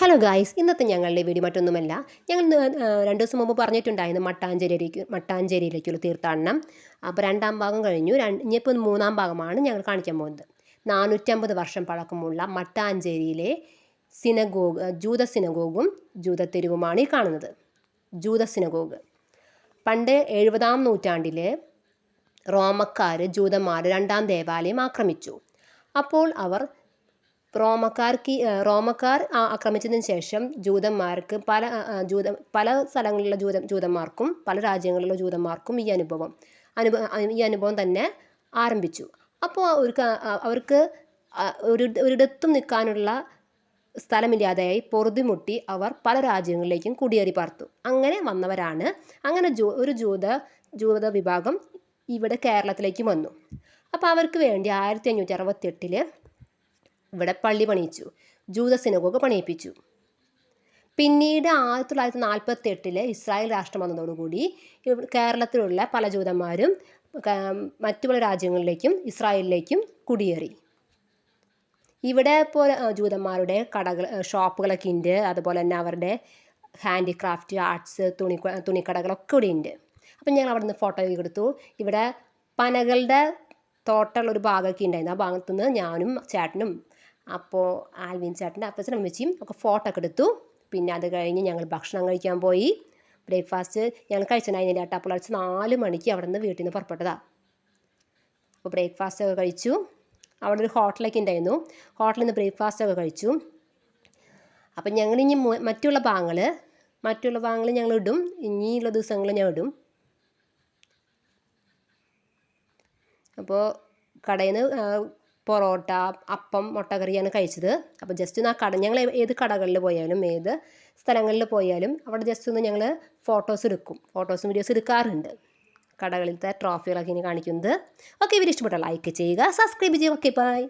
Hello guys, ഇന്നത്തെ ഞങ്ങളുടെ video മറ്റൊന്നുമല്ല. ഞങ്ങൾ 2 ദിവസം മുമ്പ് പറഞ്ഞിട്ടുണ്ടായിരുന്നു മട്ടാഞ്ചേരിയിലേക്കുള്ള തീർത്ഥാടനം. അപ്പോൾ 2ാം ഭാഗം കഴിഞ്ഞു. ഇനിയിപ്പോൾ 3ാം ഭാഗമാണ് ഞങ്ങൾ കാണിക്കാൻ പോകുന്നത്. 450 വർഷം പഴക്കമുള്ള മട്ടാഞ്ചേരിയിലെ ജൂത സിനഗോഗും ജൂത തെരുവുമാണ് ഈ കാണുന്നത്. ജൂത സിനഗോഗ് പണ്ട് 70ാം നൂറ്റാണ്ടിൽ റോമക്കാർ ജൂതന്മാർ 2ാം ദേവാലയം ആക്രമിച്ചു. അപ്പോൾ റോമക്കാർ ആക്രമിച്ചതിന് ശേഷം ജൂതന്മാർക്ക് പല സ്ഥലങ്ങളിലുള്ള ജൂതന്മാർക്കും പല രാജ്യങ്ങളിലുള്ള ജൂതന്മാർക്കും ഈ അനുഭവം തന്നെ ആരംഭിച്ചു. അപ്പോൾ അവർക്ക് ഒരിടത്തും നിൽക്കാനുള്ള സ്ഥലമില്ലാതെയായി പൊറുതിമുട്ടി അവർ പല രാജ്യങ്ങളിലേക്കും കുടിയേറി പാർത്തു. അങ്ങനെ വന്നവരാണ്. അങ്ങനെ ഒരു ജൂത വിഭാഗം ഇവിടെ കേരളത്തിലേക്ക് വന്നു. അപ്പോൾ അവർക്ക് വേണ്ടി 1568 ഇവിടെ പള്ളി പണിയിച്ചു, ജൂത സിനഗോഗ് പണിയിപ്പിച്ചു. പിന്നീട് 1948 ഇസ്രായേൽ രാഷ്ട്രം വന്നതോടുകൂടി കേരളത്തിലുള്ള പല ജൂതന്മാരും മറ്റു പല രാജ്യങ്ങളിലേക്കും ഇസ്രായേലിലേക്കും കുടിയേറി. ഇവിടെ ഇപ്പോൾ ജൂതന്മാരുടെ ഷോപ്പുകളൊക്കെ ഉണ്ട്. അതുപോലെ തന്നെ അവരുടെ ഹാൻഡിക്രാഫ്റ്റ്, ആർട്സ്, തുണിക്കടകളൊക്കെ ഇവിടെ ഉണ്ട്. അപ്പം ഞങ്ങൾ അവിടെ നിന്ന് ഫോട്ടോ എടുത്തു. ഇവിടെ പനകളുടെ തോട്ടമുള്ള ഒരു ഭാഗമൊക്കെ ഉണ്ടായിരുന്നു. ആ ഭാഗത്തുനിന്ന് ഞാനും ചേട്ടനും അപ്പോൾ ആൽവിൻ ചേട്ടൻ്റെ അപ്പച്ചനും അമ്മച്ചിയും ഒക്കെ ഫോട്ടോ ഒക്കെ എടുത്തു. പിന്നെ അത് കഴിഞ്ഞ് ഞങ്ങൾ ഭക്ഷണം കഴിക്കാൻ പോയി. ബ്രേക്ക്ഫാസ്റ്റ് ഞങ്ങൾ കഴിച്ചിട്ടുണ്ടായിരുന്നില്ല കേട്ടോ. അപ്പോൾ 4 മണിക്ക് അവിടെ നിന്ന് വീട്ടിൽ നിന്ന് പുറപ്പെട്ടതാണ്. അപ്പോൾ ബ്രേക്ക്ഫാസ്റ്റ് ഒക്കെ കഴിച്ചു. അവിടെ ഒരു ഹോട്ടലൊക്കെ ഉണ്ടായിരുന്നു. ഹോട്ടലിൽ നിന്ന് ബ്രേക്ക്ഫാസ്റ്റ് ഒക്കെ കഴിച്ചു. അപ്പം ഞങ്ങളിനി മറ്റുള്ള ഭാഗങ്ങൾ ഞങ്ങൾ ഇടും. ഇനിയുള്ള ദിവസങ്ങൾ ഞാൻ ഇടും. അപ്പോൾ കടയിൽ നിന്ന് പൊറോട്ട, അപ്പം, മുട്ടക്കറിയാണ് കഴിച്ചത്. അപ്പോൾ ജസ്റ്റ് ഞങ്ങൾ ഏത് കടകളിൽ പോയാലും ഏത് സ്ഥലങ്ങളിൽ പോയാലും അവിടെ ജസ്റ്റ് ഒന്ന് ഞങ്ങൾ ഫോട്ടോസും വീഡിയോസ് എടുക്കാറുണ്ട്. കടകളിലത്തെ ട്രോഫികളൊക്കെ ഇനി കാണിക്കുന്നത്. ഓക്കെ, ഇവർ ഇഷ്ടപ്പെട്ട ലൈക്ക് ചെയ്യുക, സബ്സ്ക്രൈബ് ചെയ്യുക. Okay, by.